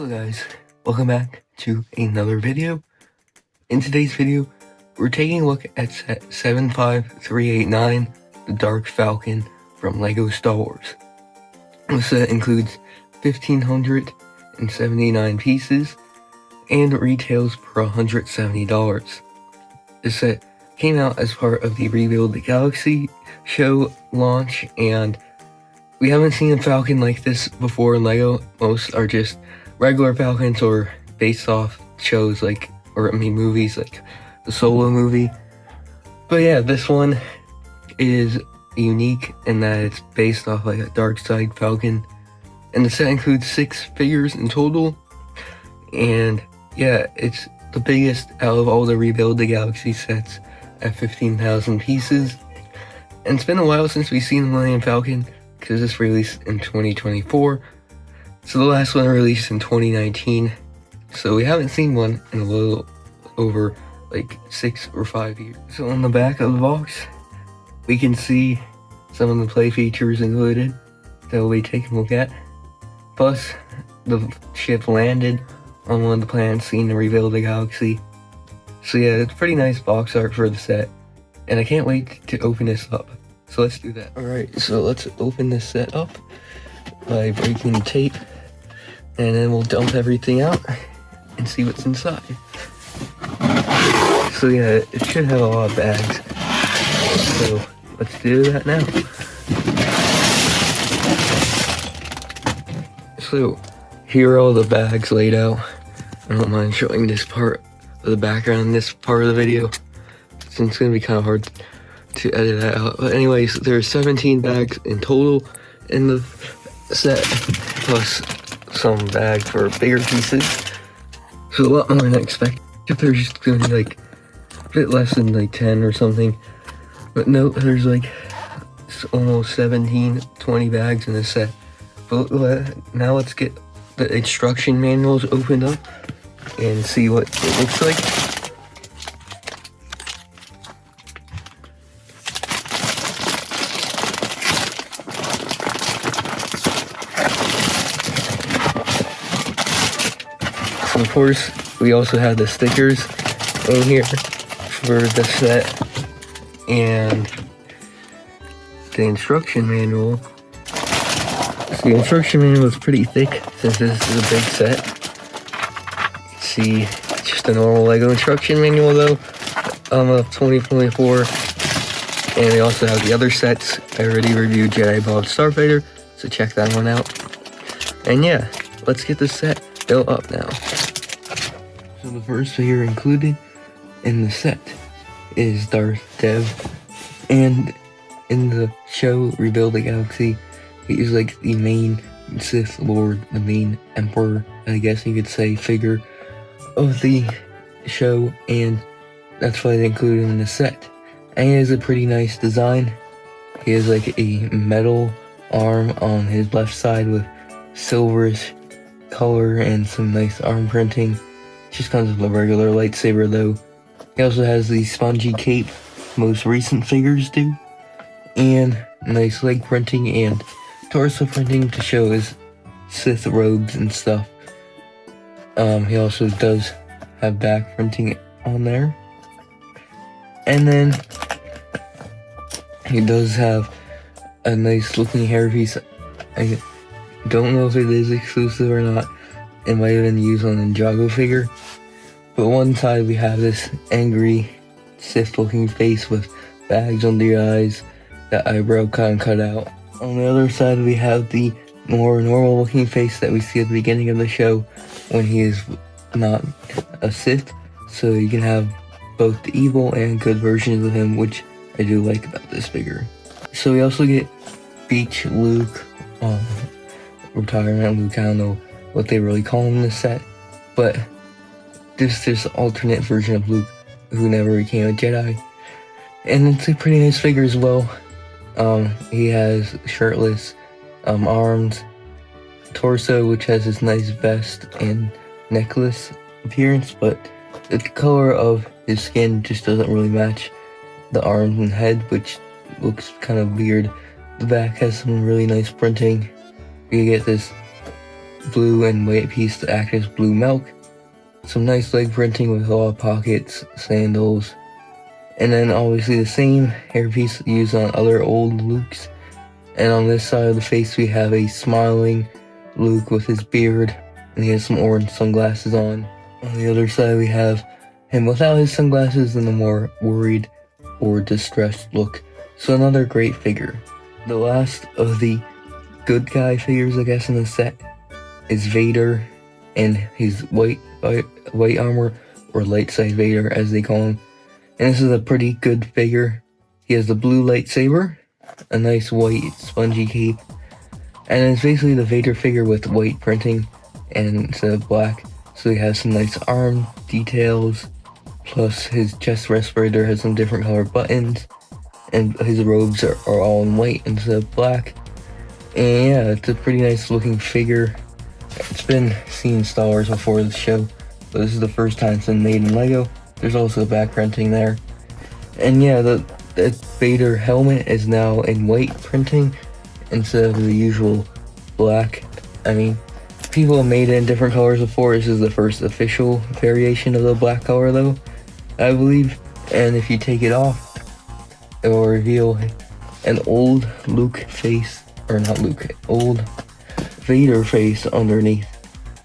Hello guys, welcome back to another video. In today's video, we're taking a look at set 75389, the Dark Falcon from LEGO Star Wars. The set includes 1,579 pieces and retails for $170. This set came out as part of the Rebuild the Galaxy show launch, and we haven't seen a Falcon like this before in LEGO. Most are just regular Falcons or based off shows movies like the Solo movie. But yeah, this one is unique in that it's based off like a dark side Falcon. And the set includes 6 figures in total. And yeah, it's the biggest out of all the Rebuild the Galaxy sets at 15,000 pieces. And it's been a while since we've seen the Millenium Falcon, because this released in 2024. So the last one released in 2019. So we haven't seen one in a little over like 6 or 5 years. So on the back of the box, we can see some of the play features included that we'll be taking a look at. Plus, the ship landed on one of the planets seen in Rebuild the Galaxy. So yeah, it's pretty nice box art for the set. And I can't wait to open this up. So let's do that. Alright, so let's open this set up by breaking the tape. And then we'll dump everything out and see what's inside. So yeah, it should have a lot of bags. So let's do that now. So here are all the bags laid out. I don't mind showing this part of the background in this part of the video, since it's going to be kind of hard to edit that out. But anyways, there are 17 bags in total in the set, plus some bags for bigger pieces. So a lot more than I expected. If there's just going to be like a bit less than like 10 or something. But no, there's like almost 20 bags in this set. But now let's get the instruction manuals opened up and see what it looks like. So of course, we also have the stickers in here for the set and the instruction manual. So the instruction manual is pretty thick since this is a big set. See, it's just a normal LEGO instruction manual though, of 2024. And we also have the other sets. I already reviewed Jedi Bob Starfighter, so check that one out. And yeah, let's get this set built up now. So the first figure included in the set is Darth Dev, and in the show Rebuild the Galaxy, he is like the main Sith Lord, the main Emperor, I guess you could say, figure of the show, and that's why they included him in the set. And he has a pretty nice design. He has like a metal arm on his left side with silverish color and some nice arm printing. Just comes with a regular lightsaber though. He also has the spongy cape most recent figures do, and nice leg printing and torso printing to show his Sith robes and stuff. He also does have back printing on there. And then he does have a nice looking hairpiece. I don't know if it is exclusive or not. It might have been used on the Ninjago figure. But one side we have this angry Sith looking face with bags under the eyes, that eyebrow kind of cut out. On the other side we have the more normal looking face that we see at the beginning of the show when he is not a Sith. So you can have both the evil and good versions of him, which I do like about this figure. So we also get Beach Luke, retirement Luke, I don't know what they really call him in this set, but this alternate version of Luke who never became a Jedi. And it's a pretty nice figure as well. He has shirtless arms, torso which has this nice vest and necklace appearance, but the color of his skin just doesn't really match the arms and head, which looks kind of weird. The back has some really nice printing. You get this blue and white piece to act as blue milk. Some nice leg printing with a lot of pockets, sandals, and then obviously the same hairpiece used on other old Lukes. And on this side of the face we have a smiling Luke with his beard, and he has some orange sunglasses on. On the other side we have him without his sunglasses and a more worried or distressed look. So another great figure. The last of the good guy figures, I guess, in the set is Vader and his white armor, or light side Vader as they call him. And this is a pretty good figure. He has the blue lightsaber, a nice white spongy cape, and it's basically the Vader figure with white printing and instead of black. So he has some nice arm details, plus his chest respirator has some different color buttons, and his robes are all in white instead of black. And yeah, it's a pretty nice looking figure. It's been seen in Star Wars before the show, but this is the first time it's been made in Lego. There's also back printing there. And yeah, the Vader helmet is now in white printing instead of the usual black. I mean, people have made it in different colors before. This is the first official variation of the black color though, I believe. And if you take it off, it will reveal an old Luke face, or not Luke, old Vader face underneath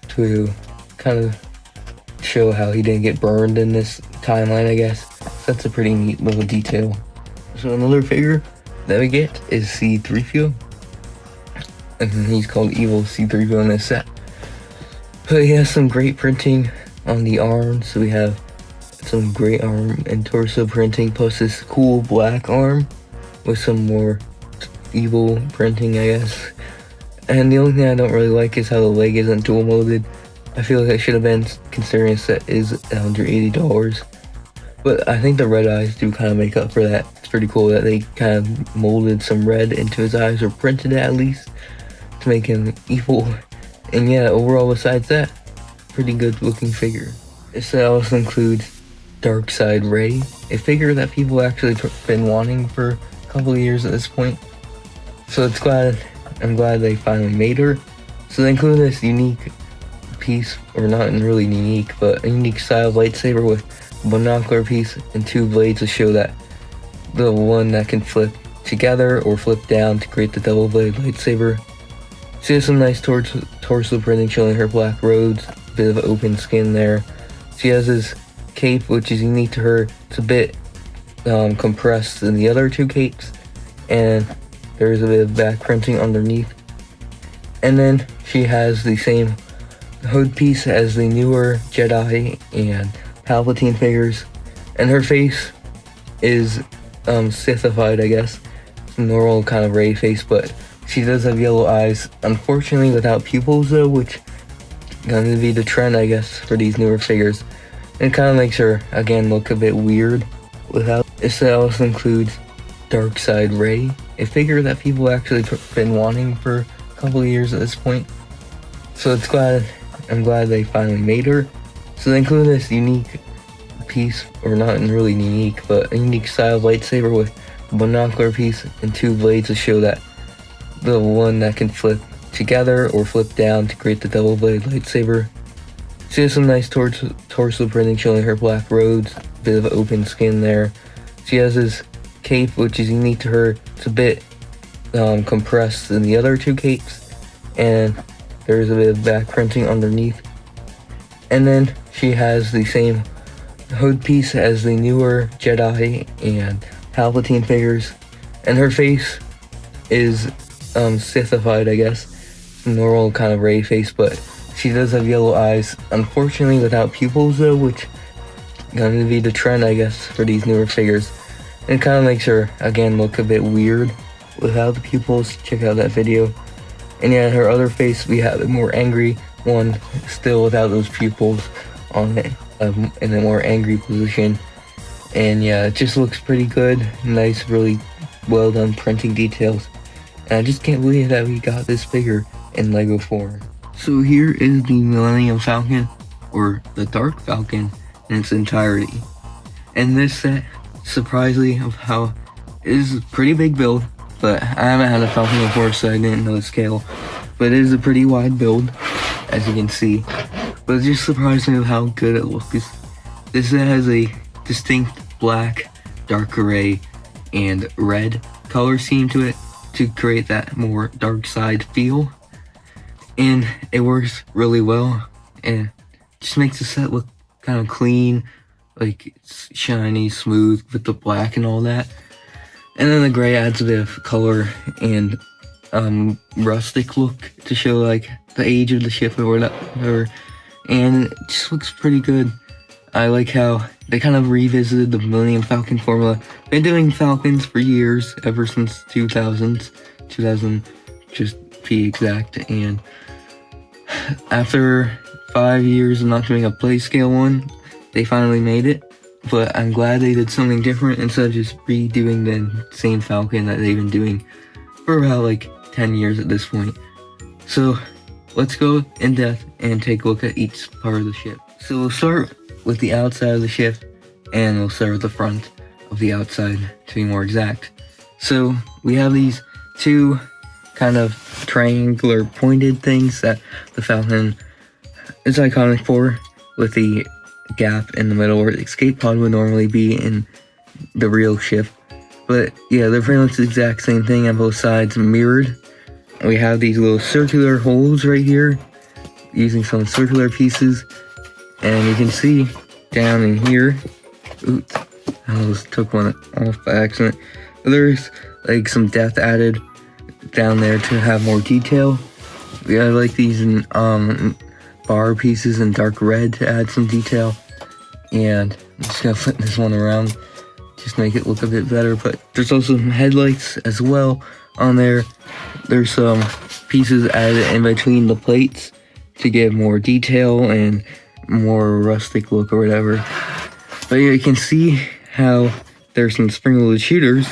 to kind of show how he didn't get burned in this timeline, I guess. So that's a pretty neat little detail. So another figure that we get is C-3PO, and he's called Evil C-3PO in this set. But he has some great printing on the arms, so we have some great arm and torso printing, plus this cool black arm with some more evil printing, I guess. And the only thing I don't really like is how the leg isn't dual molded. I feel like it should have been, considering the set is $180. But I think the red eyes do kind of make up for that. It's pretty cool that they kind of molded some red into his eyes, or printed it at least, to make him evil. And yeah, overall besides that, pretty good looking figure. This set also includes Dark Side Rey, a figure that people actually been wanting for a couple of years at this point. So I'm glad they finally made her. So they include this unique piece, or not really unique, but a unique style lightsaber with a binocular piece and two blades to show that the one that can flip together or flip down to create the double blade lightsaber. She has some nice torso printing showing her black robes, a bit of open skin there. She has this cape which is unique to her. It's a bit compressed than the other two capes, and there's a bit of back printing underneath. And then she has the same hood piece as the newer Jedi and Palpatine figures, and her face is Sith-ified, I guess. It's a normal kind of Rey face, but she does have yellow eyes, unfortunately without pupils though, which is going to be the trend, I guess, for these newer figures. And it kind of makes her, again, look a bit weird without. This set also includes Dark Side Rey, a figure that people actually been wanting for a couple of years at this point. So I'm glad they finally made her. So they include this unique piece, or not really unique, but a unique style lightsaber with a binocular piece and two blades to show that the one that can flip together or flip down to create the double blade lightsaber. She has some nice torso printing showing her black robes, a bit of open skin there. She has this cape which is unique to her. It's a bit compressed than the other two capes, and there's a bit of back printing underneath. And then she has the same hood piece as the newer Jedi and Palpatine figures, and her face is Sith-ified, I guess. It's a normal kind of Rey face, but she does have yellow eyes, unfortunately without pupils though, which is going to be the trend, I guess, for these newer figures. And it kind of makes her, again, look a bit weird without the pupils. Check out that video. And yeah, her other face, we have a more angry one, still without those pupils on it, in a more angry position. And yeah, it just looks pretty good. Nice, really well done printing details. And I just can't believe that we got this figure in Lego form. So here is the Millenium Falcon, or the Dark Falcon, in its entirety. And this set, surprisingly, of how it is a pretty big build, but I haven't had a Falcon before, so I didn't know the scale. But it is a pretty wide build. as you can see. But it just surprised me with how good it looks. This set has a distinct black, dark gray, and red color scheme to it to create that more dark side feel. And it works really well, and just makes the set look kind of clean, like it's shiny, smooth with the black and all that. And then the gray adds a bit of color and rustic look to show like the age of the ship or whatever, and it just looks pretty good. I like how they kind of revisited the Milliuem Falcon formula. Been doing Falcons for years, ever since 2000 just be exact, and after 5 years of not doing a play scale one, they finally made it. But I'm glad they did something different instead of just redoing the same Falcon that they've been doing for about like 10 years at this point. So let's go in depth and take a look at each part of the ship. So we'll start with the outside of the ship, and we'll start with the front of the outside to be more exact. So we have these two kind of triangular pointed things that the Falcon is iconic for, with the gap in the middle where the escape pod would normally be in the real ship. But yeah, they're pretty much the exact same thing on both sides, mirrored. We have these little circular holes right here, using some circular pieces, and you can see down in here, oops, I almost took one off by accident. But there's like some depth added down there to have more detail. We have like these bar pieces in dark red to add some detail, and I'm just gonna flip this one around just make it look a bit better. But there's also some headlights as well on there. There's some pieces added in between the plates to give more detail and more rustic look or whatever. But yeah, you can see how there's some spring-loaded shooters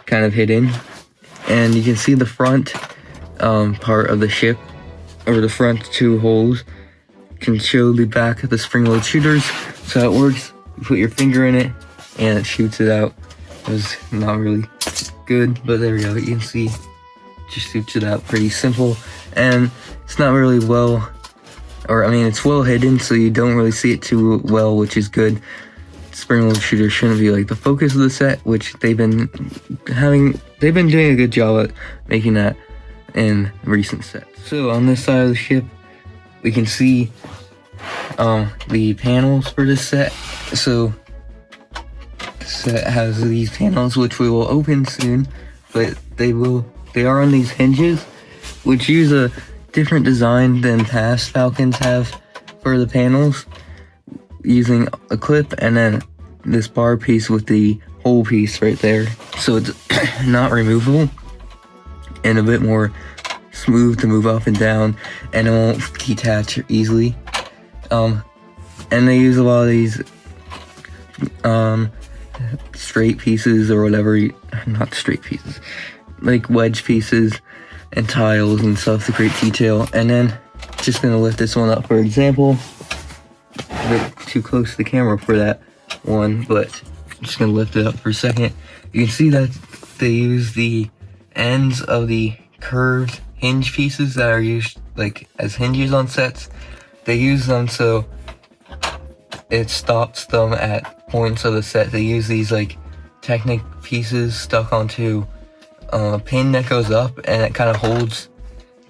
kind of hidden, and you can see the front part of the ship, or the front two holes can show the back of the spring-loaded shooters. So how it works, you put your finger in it and it shoots it out. It was not really good, but there we go. You can see it just shoots it out. Pretty simple, and it's not really it's well hidden, so you don't really see it too well, which is good. Spring-loaded shooter shouldn't be like the focus of the set, which they've been doing a good job at making that in recent sets. So on this side of the ship, we can see the panels for this set. So the set has these panels, which we will open soon, but they are on these hinges, which use a different design than past Falcons have for the panels, using a clip and then this bar piece with the hole piece right there. So it's not removable and a bit more smooth to move up and down, and it won't detach easily. And they use a lot of these straight pieces or whatever, not straight pieces, like wedge pieces and tiles and stuff to create detail. And then just gonna lift this one up for example. A bit too close to the camera for that one, but I'm just gonna lift it up for a second. You can see that they use the ends of the curved hinge pieces that are used like as hinges on sets. They use them so it stops them at points of the set. They use these like Technic pieces stuck onto a pin that goes up, and it kind of holds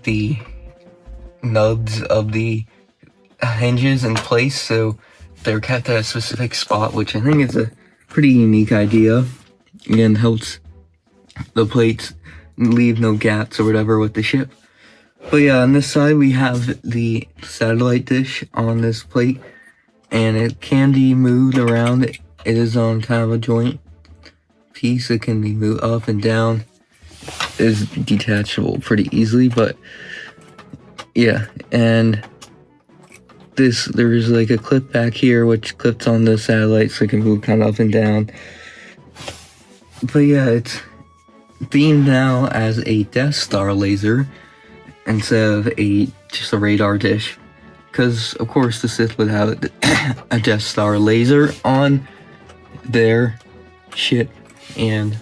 the nubs of the hinges in place, so they're kept at a specific spot, which I think is a pretty unique idea. Again, helps the plates leave no gaps or whatever with the ship. But yeah, on this side we have the satellite dish on this plate, and it can be moved around. It is on kind of a joint piece. It can be moved up and down. It is detachable pretty easily, but yeah. And there's like a clip back here which clips on the satellite, so it can move kind of up and down. But yeah, it's themed now as a Death Star laser instead of just a radar dish, because of course the Sith would have a Death Star laser on their ship, and you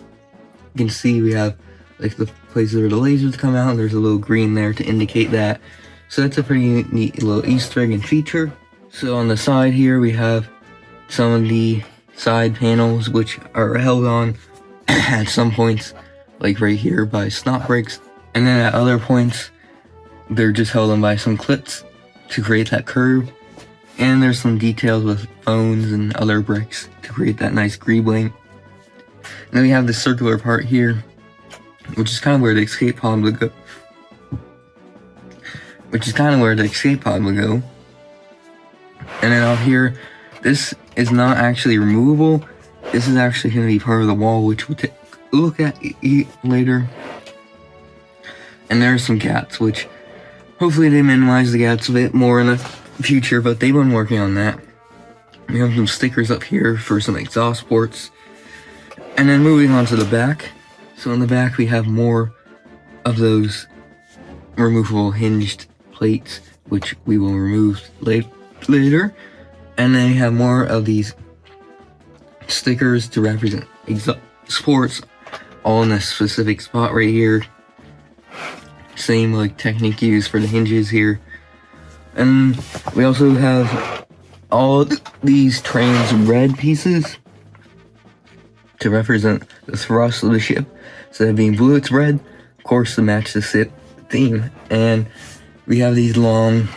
can see we have like the places where the lasers come out, and there's a little green there to indicate that. So that's a pretty neat little Easter egg and feature. So on the side here, we have some of the side panels, which are held on at some points, like right here, by snot bricks. And then at other points, they're just held on by some clips to create that curve. And there's some details with bones and other bricks to create that nice greebling. And then we have the circular part here, which is kind of where the escape pod would go. And then out here, this is not actually removable. This is actually going to be part of the wall, which we'll take a look at later. And there are some gaps, which hopefully they minimize the gaps a bit more in the future, but they've been working on that. We have some stickers up here for some exhaust ports. And then moving on to the back. So in the back we have more of those removable hinged plates, which we will remove later. And then we have more of these stickers to represent exhaust ports, all in a specific spot right here. Same like technique used for the hinges here. And we also have all these trans red pieces to represent the thrust of the ship. Instead of being blue, it's red, of course, to match the Sith theme. And we have these long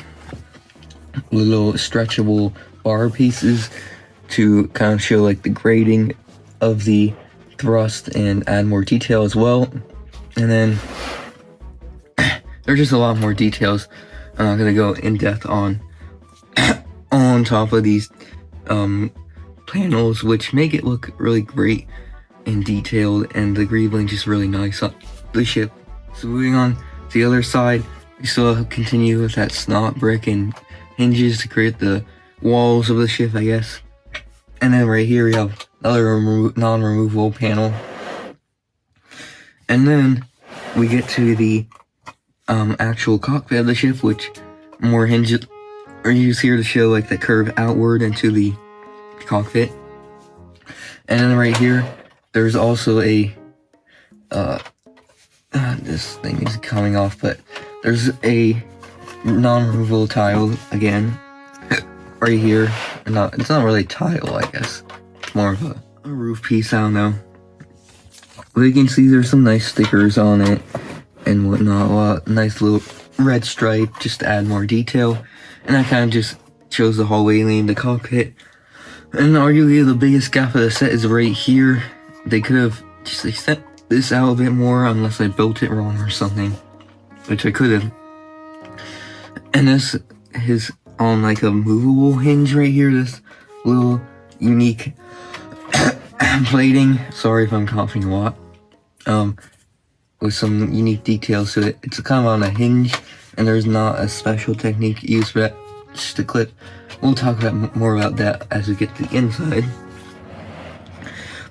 little stretchable bar pieces to kind of show like the grading of the thrust and add more detail as well. And then there's just a lot more details I'm not gonna go in depth on on top of these panels, which make it look really great and detailed, and the greebling just really nice on the ship. So moving on to the other side, we still continue with that snot brick and hinges to create the walls of the ship, I guess. And then right here we have another non-removable panel. And then we get to the actual cockpit of the ship, which more hinges are used here to show like the curve outward into the cockpit. And then right here, there's also a this thing is coming off, but there's a non-removable tile again right here. It's not really a tile, I guess. It's more of a roof piece, I don't know. But you can see there's some nice stickers on it and whatnot. Nice little red stripe just to add more detail. And that kind of just shows the hallway leading to the cockpit. And arguably the biggest gap of the set is right here. They could have just extended this out a bit more, unless I built it wrong or something, which I could have. And this is on like a movable hinge right here, this little unique plating. Sorry if I'm coughing a lot. With some unique details to it. It's kind of on a hinge, and there's not a special technique used for that, just a clip. We'll talk about more about that as we get to the inside.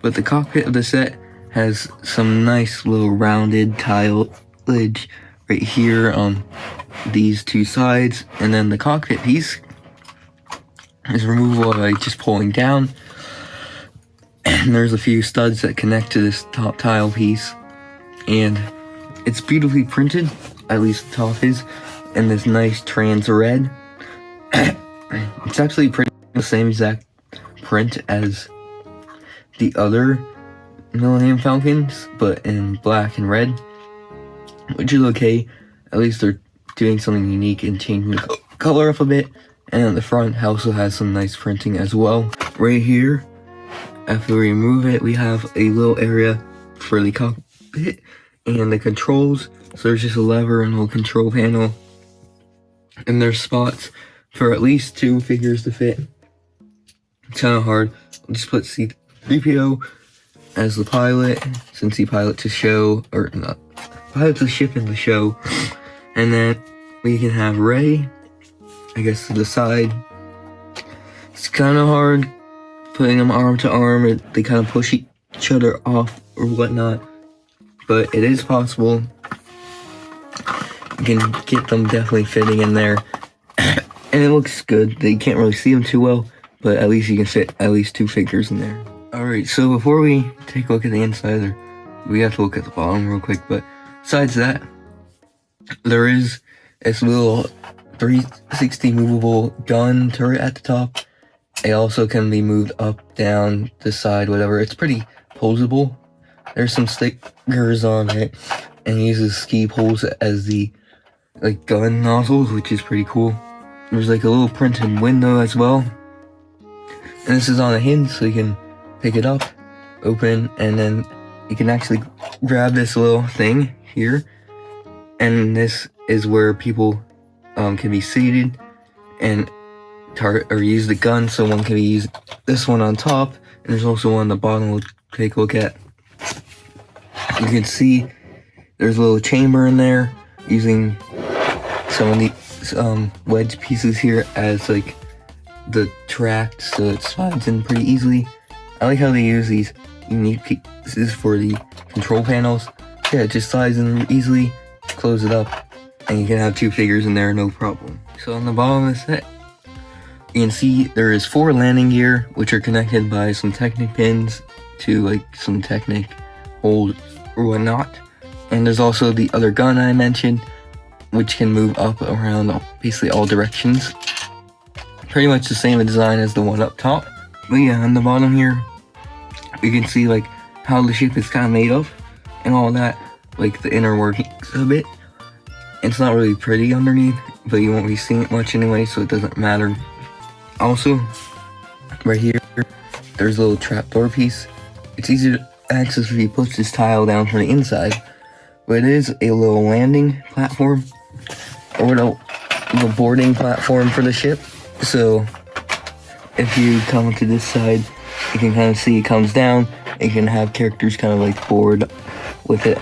But the cockpit of the set has some nice little rounded tileage right here on these two sides, and then the cockpit piece is removable by just pulling down. And there's a few studs that connect to this top tile piece, and it's beautifully printed, at least the top is, in this nice trans red. It's actually pretty the same exact print as the other Milliuem Falcons, but in black and red, which is okay. At least they're doing something unique and changing the color up a bit. And at the front also has some nice printing as well. Right here, after we remove it, we have a little area for the cockpit and the controls. So there's just a lever and a little control panel, and there's spots for at least 2 figures to fit. It's kind of hard. I'll just put C-3PO as the pilot, since he pilots the show, or not, pilots the ship in the show. And then we can have Rey, I guess, to the side. It's kind of hard putting them arm to arm. They kind of push each other off or whatnot, but it is possible. You can get them definitely fitting in there. And it looks good. They can't really see them too well, but at least you can fit at least 2 figures in there. Alright, so before we take a look at the inside, we have to look at the bottom real quick, but besides that, there is this little 360 movable gun turret at the top. It also can be moved up, down, the side, whatever. It's pretty posable. There's some stickers on it, and it uses ski poles as the gun nozzles, which is pretty cool. There's a little printed window as well, and this is on a hinge, so you can pick it up, open, and then you can actually grab this little thing here, and this is where people can be seated and target or use the gun. So one can use this one on top, and there's also one on the bottom. We'll take a look at. You can see there's a little chamber in there, using some of these wedge pieces here as the track, so it slides in pretty easily. I like how they use these unique pieces for the control panels. Yeah, it just slides in easily. Close it up, and you can have 2 figures in there, no problem. So on the bottom of the set, you can see there is 4 landing gear, which are connected by some Technic pins to some Technic holes or whatnot. And there's also the other gun I mentioned, which can move up around basically all directions. Pretty much the same design as the one up top. But yeah, on the bottom here, you can see how the ship is kind of made of and all that, the inner workings of it. It's not really pretty underneath, but you won't be seeing it much anyway, so it doesn't matter. Also, right here, there's a little trapdoor piece. It's easy to access if you push this tile down from the inside, but it is a little landing platform, or the boarding platform for the ship. So if you come to this side, you can kind of see it comes down, and you can have characters kind of board with it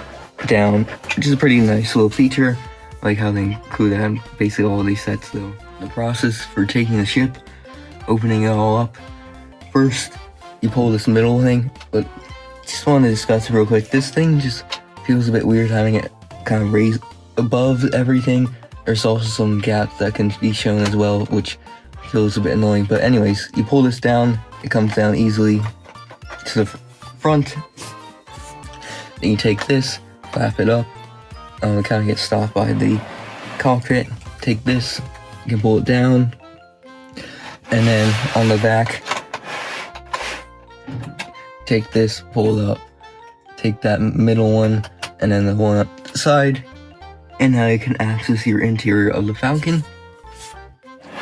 down, which is a pretty nice little feature. How they include that in basically all of these sets though. The process for taking the ship, opening it all up. First, you pull this middle thing, but just want to discuss it real quick. This thing just feels a bit weird having it kind of raised above everything. There's also some gaps that can be shown as well, which feels a bit annoying. But anyways, you pull this down, it comes down easily to the front. Then you take this, flap it up. It kind of gets stopped by the cockpit. Take this, you can pull it down, and then on the back, take this, pull it up, take that middle one, and then the one up the side, and now you can access your interior of the Falcon.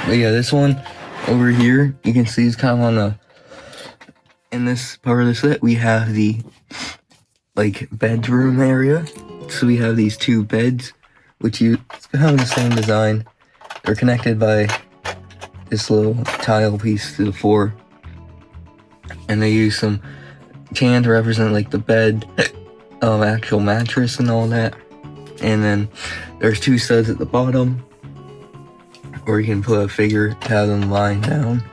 But yeah, this one over here, you can see is kind of on in this part of the set, we have the bedroom area. So we have these 2 beds, which have the same design. They're connected by this little tile piece to the floor, and they use some tan to represent the bed, actual mattress and all that. And then there's 2 studs at the bottom, where you can put a figure to have them lying down.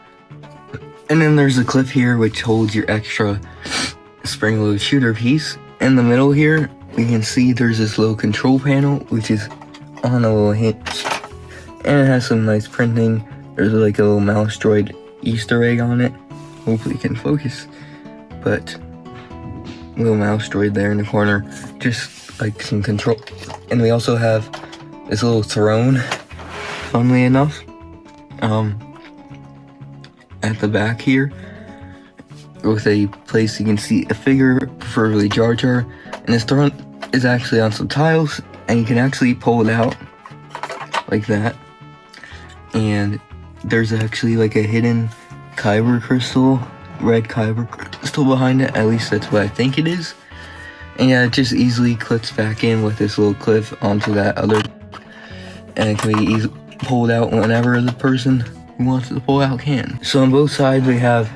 And then there's a clip here which holds your extra spring-loaded shooter piece. In the middle here, we can see there's this little control panel, which is on a little hinge, and it has some nice printing. There's a little mouse droid Easter egg on it. Hopefully it can focus, but little mouse droid there in the corner, just some control. And we also have this little throne, funnily enough, at the back here, with a place you can see a figure, preferably Jar Jar. And this throne is actually on some tiles, and you can actually pull it out like that. And there's actually a hidden kyber crystal, red kyber crystal behind it. At least that's what I think it is. And yeah, it just easily clips back in with this little clip onto that other, and it can be easily pulled out whenever the person who wants to pull out can. So on both sides we have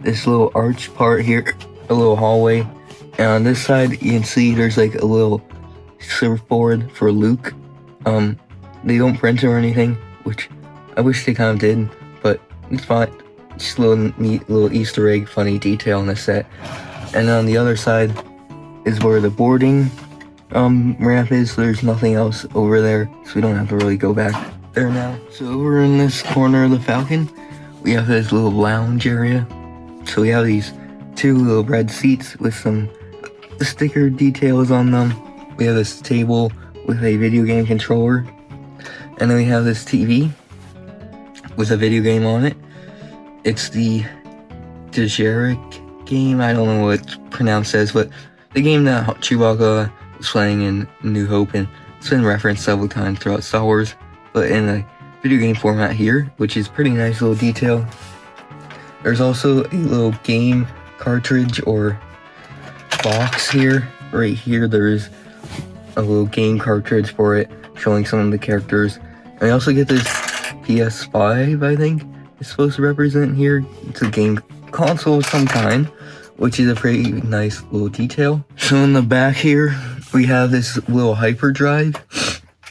this little arch part here, a little hallway. And on this side, you can see there's a little surfboard for Luke. They don't print it or anything, which I wish they kind of did, but it's fine. Just a little neat little Easter egg, funny detail in the set. And on the other side is where the boarding ramp is. So there's nothing else over there, so we don't have to really go back there now. So over in this corner of the Falcon, we have this little lounge area. So we have these 2 little red seats with some sticker details on them. We have this table with a video game controller, And then we have this TV with a video game on it. It's the Dejeric game. I don't know what it's pronounced as, but the game that Chewbacca was playing in New Hope, and it's been referenced several times throughout Star Wars, but in a video game format here, which is pretty nice little detail. There's also a little game cartridge or box here. Right here, there is a little game cartridge for it, showing some of the characters. And we also get this PS5, I think it's supposed to represent here. It's a game console of some kind, which is a pretty nice little detail. So in the back here, we have this little hyperdrive.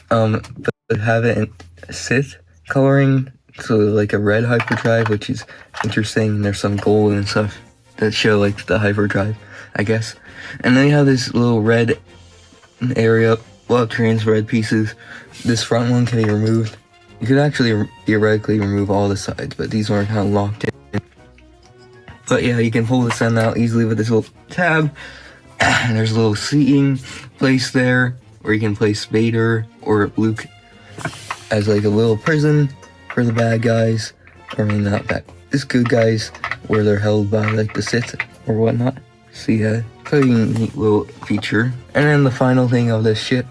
But have it in Sith coloring, so like a red hyperdrive, which is interesting. There's some gold and stuff that show like the hyperdrive, I guess. And then you have this little red area, well, trans red pieces. This front one can be removed. You could actually theoretically remove all the sides, but these are kind of locked in. But yeah, you can pull this end out easily with this little tab. And there's a little seating place there, where you can place Vader or Luke as like a little prison for the bad guys, or maybe not bad, just good guys, where they're held by like the Sith or whatnot. So yeah, pretty neat little feature. And then the final thing of this ship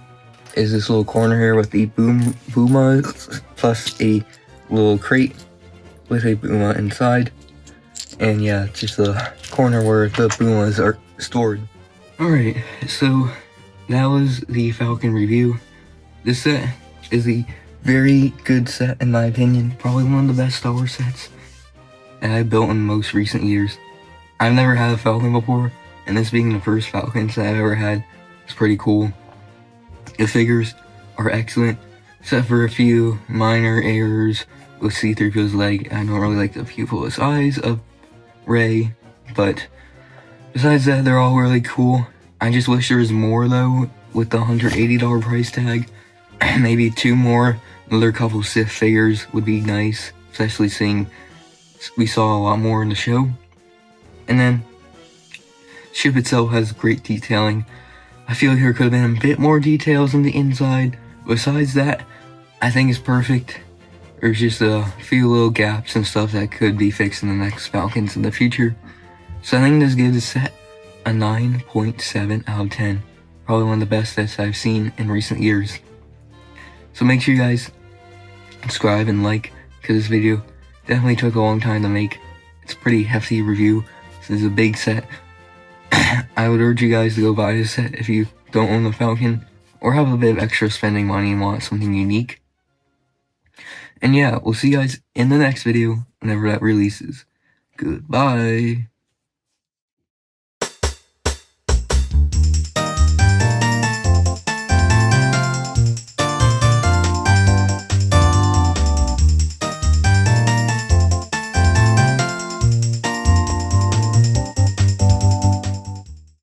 is this little corner here with the Booma, plus a little crate with a Booma inside. And yeah, just the corner where the Boomas are stored. Alright, so that was the Falcon review. This set is a very good set in my opinion. Probably one of the best Star Wars sets that I've built in most recent years. I've never had a Falcon before, and this being the first Falcon set I've ever had is pretty cool. The figures are excellent, except for a few minor errors with C-3PO's leg. I don't really like the pupilless eyes of Rey, but besides that, they're all really cool. I just wish there was more though, with the $180 price tag. Maybe two more, another couple Sith figures would be nice, especially seeing we saw a lot more in the show. And then, ship itself has great detailing. I feel like there could have been a bit more details on the inside. Besides that, I think it's perfect. There's just a few little gaps and stuff that could be fixed in the next Falcons in the future. So I think this gives the set a 9.7 out of 10. Probably one of the best sets I've seen in recent years. So make sure you guys subscribe and like, because this video definitely took a long time to make. It's a pretty hefty review. This is a big set. I would urge you guys to go buy this set if you don't own the Falcon, or have a bit of extra spending money and want something unique. And yeah, we'll see you guys in the next video whenever that releases. Goodbye.